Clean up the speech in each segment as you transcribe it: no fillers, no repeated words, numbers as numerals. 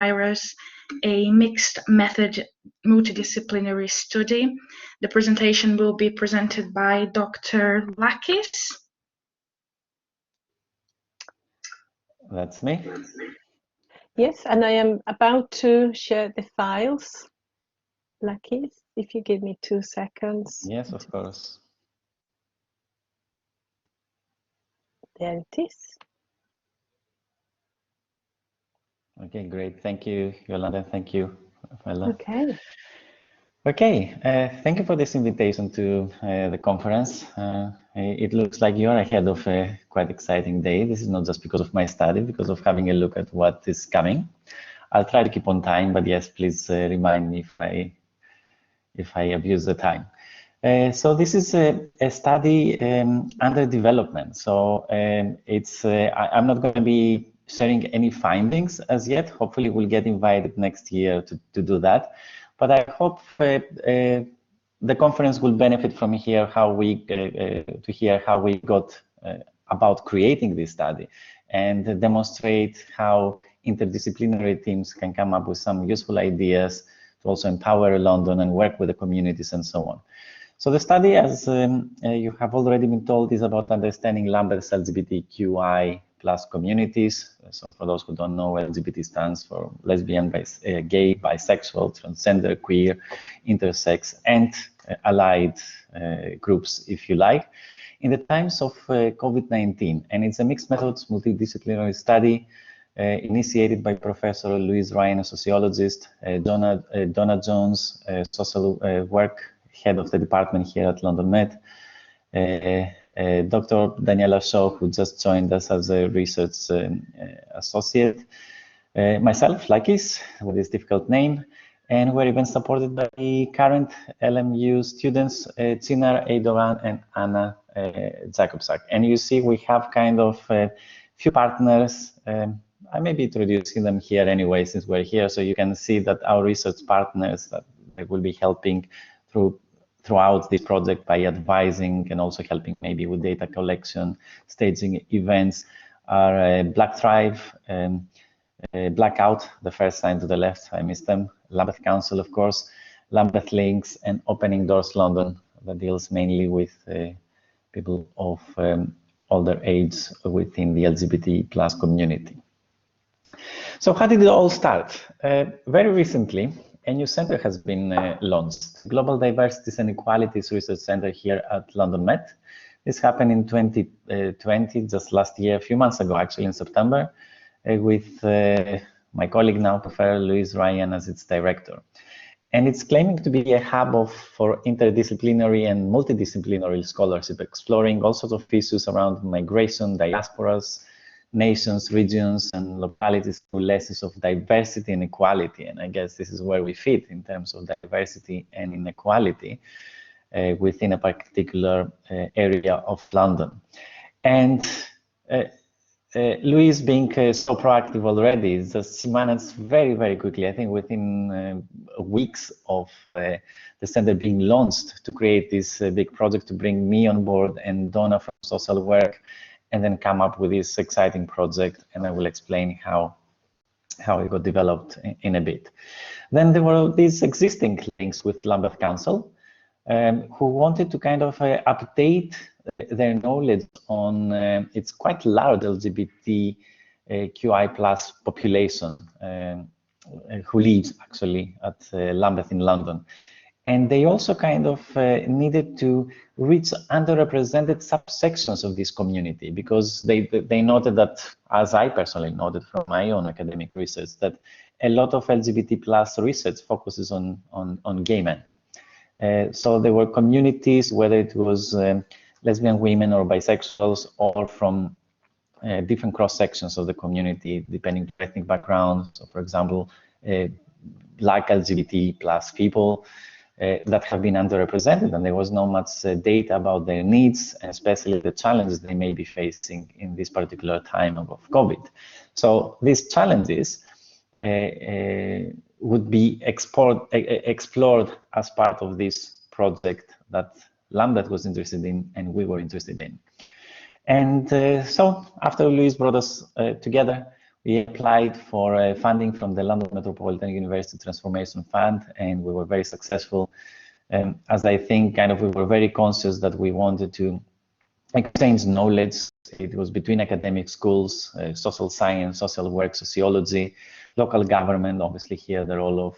virus, a mixed method multidisciplinary study. The presentation will be presented by Dr. Lakis. That's me. Yes, and I am about to share the files. Lakis, if you give me 2 seconds. Yes, of course. There it is. Okay, great. Thank you, Yolanda. Thank you, Rafaela. Okay. Okay, thank you for this invitation to the conference. It looks like you're ahead of a quite exciting day. This is not just because of my study, because of having a look at what is coming. I'll try to keep on time, but yes, please remind me if I abuse the time. So this is a study under development. So I'm not going to be sharing any findings as yet. Hopefully we'll get invited next year to do that. But I hope the conference will benefit from hear how we got about creating this study and demonstrate how interdisciplinary teams can come up with some useful ideas to also empower London and work with the communities and so on. So the study, as you have already been told, is about understanding Lambeth's LGBTQI plus communities. So for those who don't know, LGBT stands for lesbian, gay, bisexual, transgender, queer, intersex, and allied groups, if you like, in the times of COVID-19. And it's a mixed methods multidisciplinary study initiated by Professor Louise Ryan, a sociologist, Donna Jones, social work head of the department here at LondonMet, Dr. Daniela Shaw, who just joined us as a research associate, myself, Lakis, with this difficult name, and we're even supported by the current LMU students, Chinar Eidogan and Anna Jakubczak. And you see we have kind of a few partners. I may be introducing them here anyway, since we're here, so you can see that our research partners that will be helping throughout this project by advising and also helping maybe with data collection, staging events are Black Thrive, Blackout, the first sign to the left, I missed them, Lambeth Council, of course, Lambeth Links, and Opening Doors London, that deals mainly with people of older age within the LGBT plus community. So how did it all start? Very recently, a new center has been launched, Global Diversities and Equalities Research Center here at LondonMet. This happened in 2020, just last year, a few months ago, actually in September, with my colleague now, Professor Louise Ryan, as its director. And it's claiming to be a hub for interdisciplinary and multidisciplinary scholarship, exploring all sorts of issues around migration, diasporas, nations, regions, and localities through lenses of diversity and equality. And I guess this is where we fit in terms of diversity and inequality within a particular area of London. And Louise, being so proactive already, she managed very, very quickly, I think within weeks of the center being launched, to create this big project, to bring me on board and Donna from social work, and then come up with this exciting project, and I will explain how it got developed in a bit. Then there were these existing links with Lambeth Council, who wanted to kind of update their knowledge on its quite large LGBTQI plus population who lives actually at Lambeth in London. And they also kind of needed to reach underrepresented subsections of this community, because they noted that, as I personally noted from my own academic research, that a lot of LGBT plus research focuses on gay men. So there were communities, whether it was lesbian women or bisexuals, or from different cross sections of the community, depending on ethnic background. So, for example, Black LGBT plus people that have been underrepresented, and there was not much data about their needs, especially the challenges they may be facing in this particular time of COVID. So these challenges would be explored as part of this project that Lambeth was interested in and we were interested in. And so after Louise brought us together, We applied for funding from the London Metropolitan University Transformation Fund, and we were very successful. As I think we were very conscious that we wanted to exchange knowledge. It was between academic schools, social science, social work, sociology, local government, obviously here the role of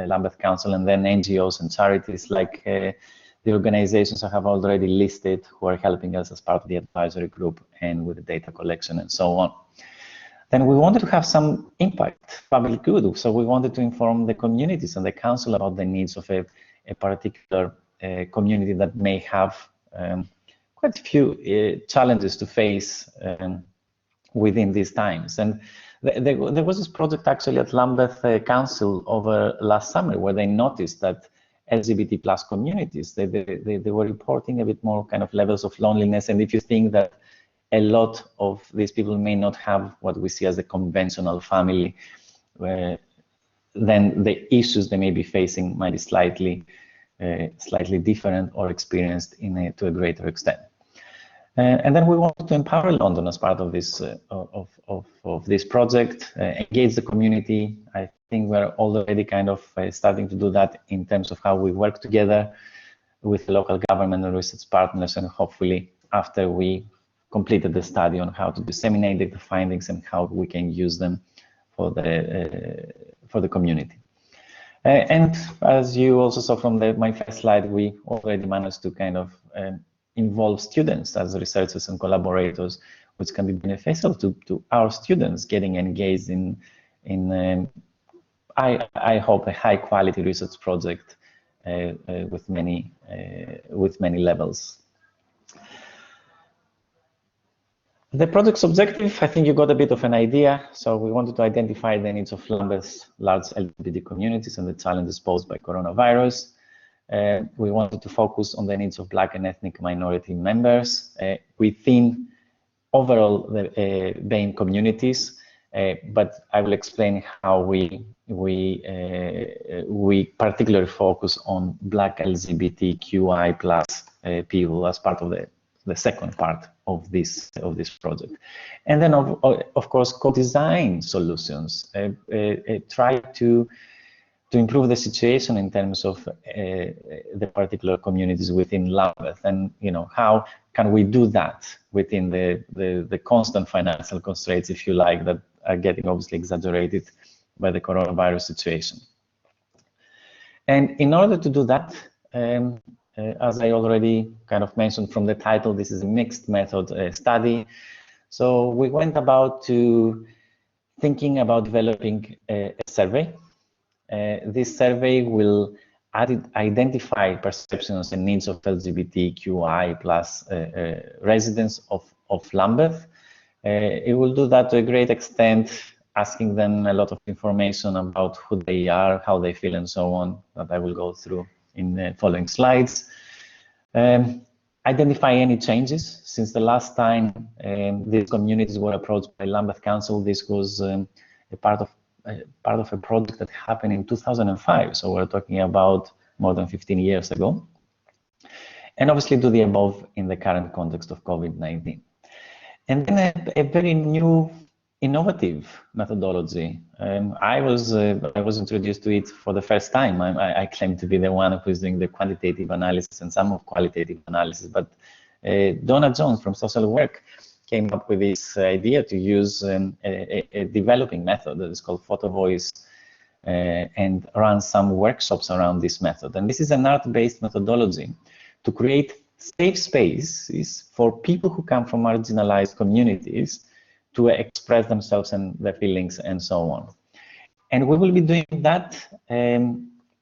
Lambeth Council, and then NGOs and charities like the organizations I have already listed who are helping us as part of the advisory group and with the data collection and so on. Then we wanted to have some impact, public good. So we wanted to inform the communities and the council about the needs of a particular community that may have quite a few challenges to face within these times. And there was this project actually at Lambeth Council over last summer where they noticed that LGBT plus communities, they were reporting a bit more levels of loneliness. And if you think that a lot of these people may not have what we see as a conventional family, then the issues they may be facing might be slightly different or experienced to a greater extent. And then we wanted to empower London as part of this of this project, engage the community. I think we're already starting to do that in terms of how we work together with local government and research partners, and hopefully after we completed the study on how to disseminate the findings and how we can use them for the community. And as you also saw from my first slide, we already managed to involve students as researchers and collaborators, which can be beneficial to our students getting engaged in I hope a high quality research project with many levels. The project's objective, I think you got a bit of an idea. So we wanted to identify the needs of Lambeth's large LGBT communities and the challenges posed by coronavirus. We wanted to focus on the needs of Black and ethnic minority members within overall the BAME communities, but I will explain how we particularly focus on Black LGBTQI plus people as part of the second part of this project. And then of course co-design solutions, try to improve the situation in terms of the particular communities within Lambeth, and how can we do that within the constant financial constraints, if you like, that are getting obviously exaggerated by the coronavirus situation. And in order to do that, as I already mentioned from the title, this is a mixed method study. So we went about to thinking about developing a survey. This survey will identify perceptions and needs of LGBTQI plus residents of Lambeth. It will do that to a great extent, asking them a lot of information about who they are, how they feel, and so on, that I will go through in the following slides. Identify any changes since the last time these communities were approached by Lambeth Council. This was a part of a project that happened in 2005, so we're talking about more than 15 years ago. And obviously do the above in the current context of COVID-19. And then a very new innovative methodology. I was introduced to it for the first time. I claim to be the one who is doing the quantitative analysis and some of qualitative analysis, but Donna Jones from social work came up with this idea to use a developing method that is called Photovoice and run some workshops around this method. And this is an art-based methodology to create safe spaces for people who come from marginalized communities to express themselves and their feelings and so on. And we will be doing that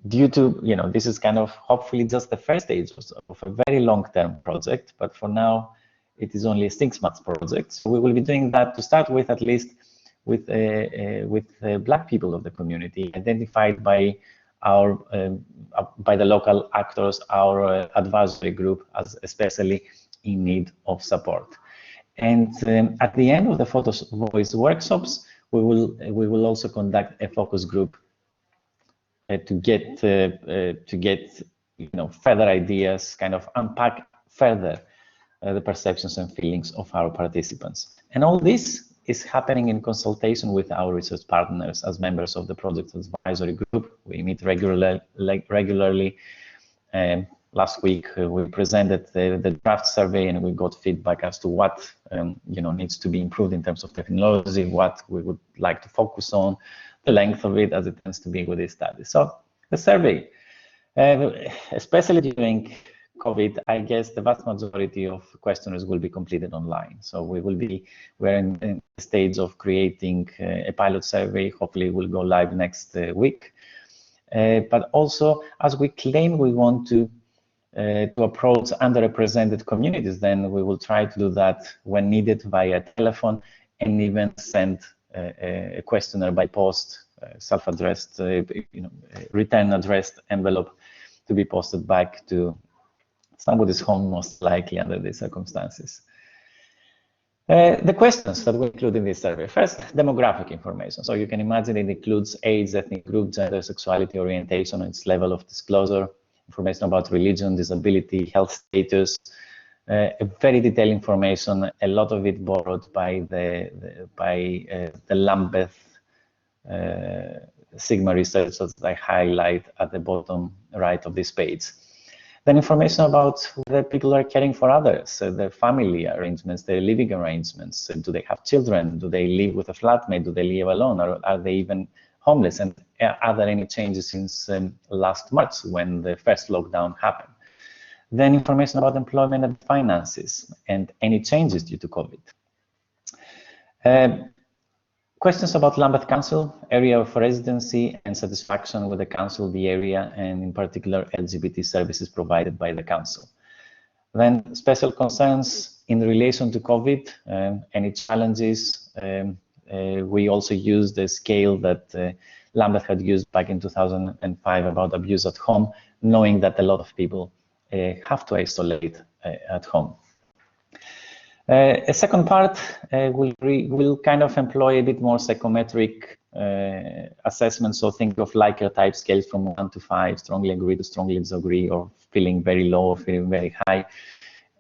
due to, this is hopefully just the first stage of a very long-term project, but for now, it is only a 6-month project. So we will be doing that to start with, at least with Black people of the community, identified by the local actors, our advisory group, as especially in need of support. And at the end of the Photovoice workshops, we will also conduct a focus group to get further ideas, unpack further the perceptions and feelings of our participants. And all this is happening in consultation with our research partners as members of the project advisory group. We meet regularly. Last week we presented the draft survey, and we got feedback as to what needs to be improved in terms of technology, what we would like to focus on, the length of it, as it tends to be with this study. So the survey, especially during COVID, I guess the vast majority of questionnaires will be completed online. So we're in the stage of creating a pilot survey. Hopefully, we'll go live next week. But also, as we claim we want to approach underrepresented communities, then we will try to do that when needed via telephone, and even send a questionnaire by post, self-addressed, return addressed envelope to be posted back to somebody's home, most likely under these circumstances. The questions that we include in this survey. First, demographic information. So you can imagine it includes age, ethnic group, gender, sexuality, orientation, its level of disclosure, information about religion, disability, health status, very detailed information, a lot of it borrowed by the Lambeth Sigma research that I highlight at the bottom right of this page. Then information about the people who are caring for others, their family arrangements, their living arrangements. Do they have children? Do they live with a flatmate? Do they live alone? Or are they even homeless? And are there any changes since last March when the first lockdown happened? Then information about employment and finances and any changes due to COVID. Questions about Lambeth Council, area of residency and satisfaction with the council, the area, and in particular LGBT services provided by the council. Then special concerns in relation to COVID, any challenges. We also use the scale that Lambeth had used back in 2005 about abuse at home, knowing that a lot of people have to isolate at home. A second part will kind of employ a bit more psychometric assessment. So think of Likert type scales from 1 to 5, strongly agree to strongly disagree, or feeling very low or feeling very high.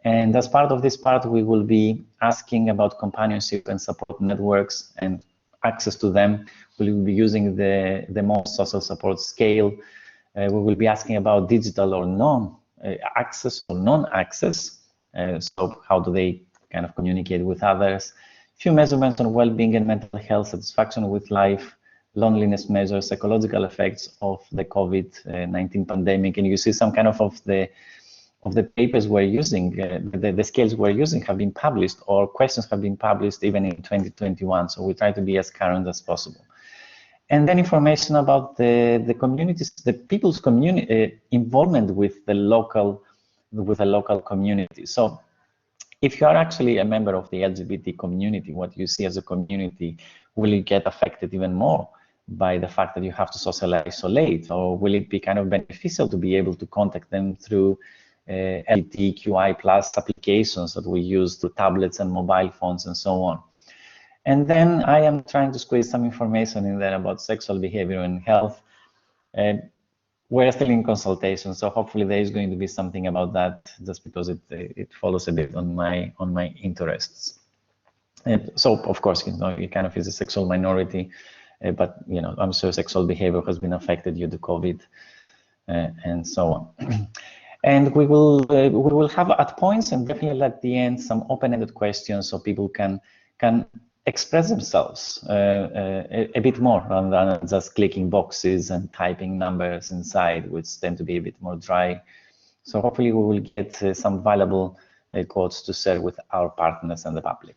And as part of this part, we will be asking about companionship and support networks and access to them. We will be using the most social support scale. We will be asking about digital or non-access or non-access. So how do they kind of communicate with others? Few measurements on well-being and mental health, satisfaction with life, loneliness measures, psychological effects of the COVID-19 pandemic. And you see some kind of the papers we're using, the scales we're using have been published, or questions have been published even in 2021. So we try to be as current as possible. And then information about the communities, the people's involvement with the local community. So if you are actually a member of the LGBT community, what you see as a community, will you get affected even more by the fact that you have to social isolate, or will it be kind of beneficial to be able to contact them through LGBTQI plus applications that we use through tablets and mobile phones and so on? And then I am trying to squeeze some information in there about sexual behavior and health. We're still in consultation, so hopefully there is going to be something about that, just because it follows a bit on my interests. And so of course, it kind of is a sexual minority, but I'm sure sexual behavior has been affected due to COVID and so on. And we will have at points and definitely at the end some open-ended questions, so people can express themselves a bit more rather than just clicking boxes and typing numbers inside, which tend to be a bit more dry. So hopefully we will get some valuable quotes to share with our partners and the public.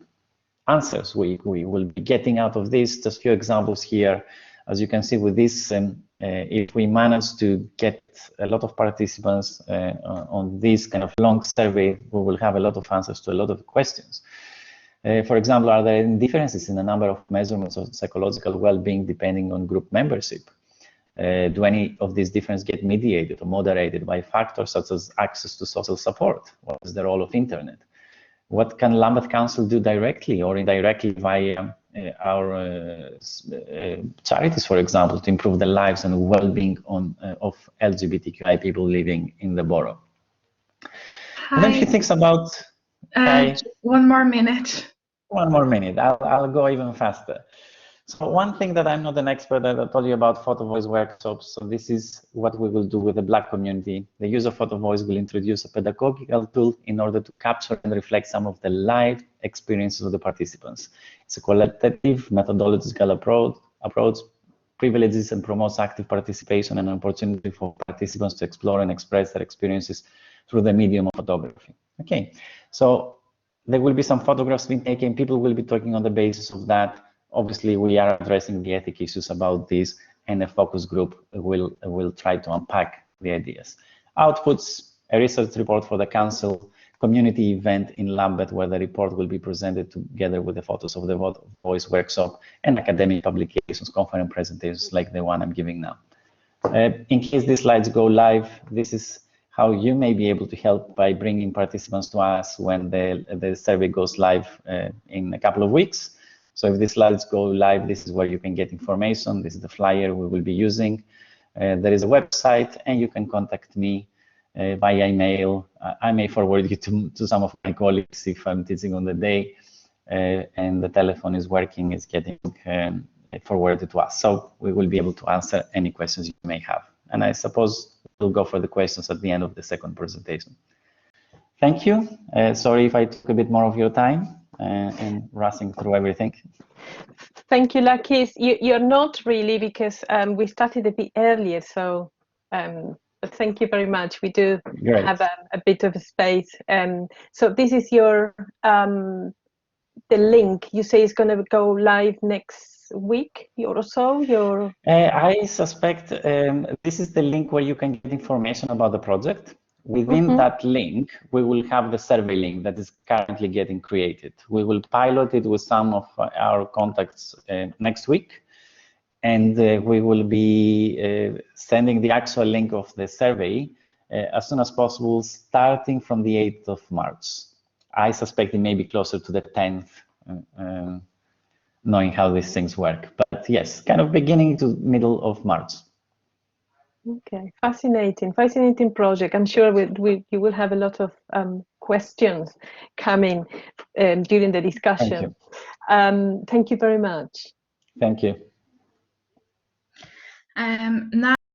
Answers we will be getting out of this, just a few examples here. As you can see with this, if we manage to get a lot of participants on this kind of long survey, we will have a lot of answers to a lot of questions. For example, are there any differences in the number of measurements of psychological well-being depending on group membership? Do any of these differences get mediated or moderated by factors such as access to social support? What is the role of internet? What can Lambeth Council do directly or indirectly via our charities, for example, to improve the lives and well-being of LGBTQI people living in the borough? Hi. And then she thinks about... One more minute. One more minute. I'll go even faster. So one thing that I'm not an expert at, I told you about Photovoice workshops. So this is what we will do with the Black community. The use of Photovoice will introduce a pedagogical tool in order to capture and reflect some of the live experiences of the participants. It's a qualitative methodological approach, privileges and promotes active participation and an opportunity for participants to explore and express their experiences through the medium of photography. Okay, so there will be some photographs being taken. People will be talking on the basis of that. Obviously, we are addressing the ethic issues about this, and a focus group will try to unpack the ideas. Outputs, a research report for the council, community event in Lambeth, where the report will be presented together with the photos of the voice workshop, and academic publications, conference presentations like the one I'm giving now. In case these slides go live, this is how you may be able to help by bringing participants to us when the survey goes live in a couple of weeks. So if these slides go live, this is where you can get information. This is the flyer we will be using. There is a website, and you can contact me via email. I may forward you to some of my colleagues if I'm teaching on the day, and the telephone is working, it's getting forwarded to us. So we will be able to answer any questions you may have. And I suppose we'll go for the questions at the end of the second presentation. Thank you. Sorry if I took a bit more of your time and rushing through everything. Thank you, Lakis. You're not really, because we started a bit earlier, so but thank you very much. We do have a bit of a space. So this is your the link. You say it's going to go live next week or so. I suspect this is the link where you can get information about the project. Within that link, we will have the survey link that is currently getting created. We will pilot it with some of our contacts next week, and we will be sending the actual link of the survey as soon as possible, starting from the 8th of March. I suspect it may be closer to the 10th, knowing how these things work. But yes, kind of beginning to middle of March. Okay, fascinating project. I'm sure you will have a lot of questions coming during the discussion. Thank you very much. Thank you. Now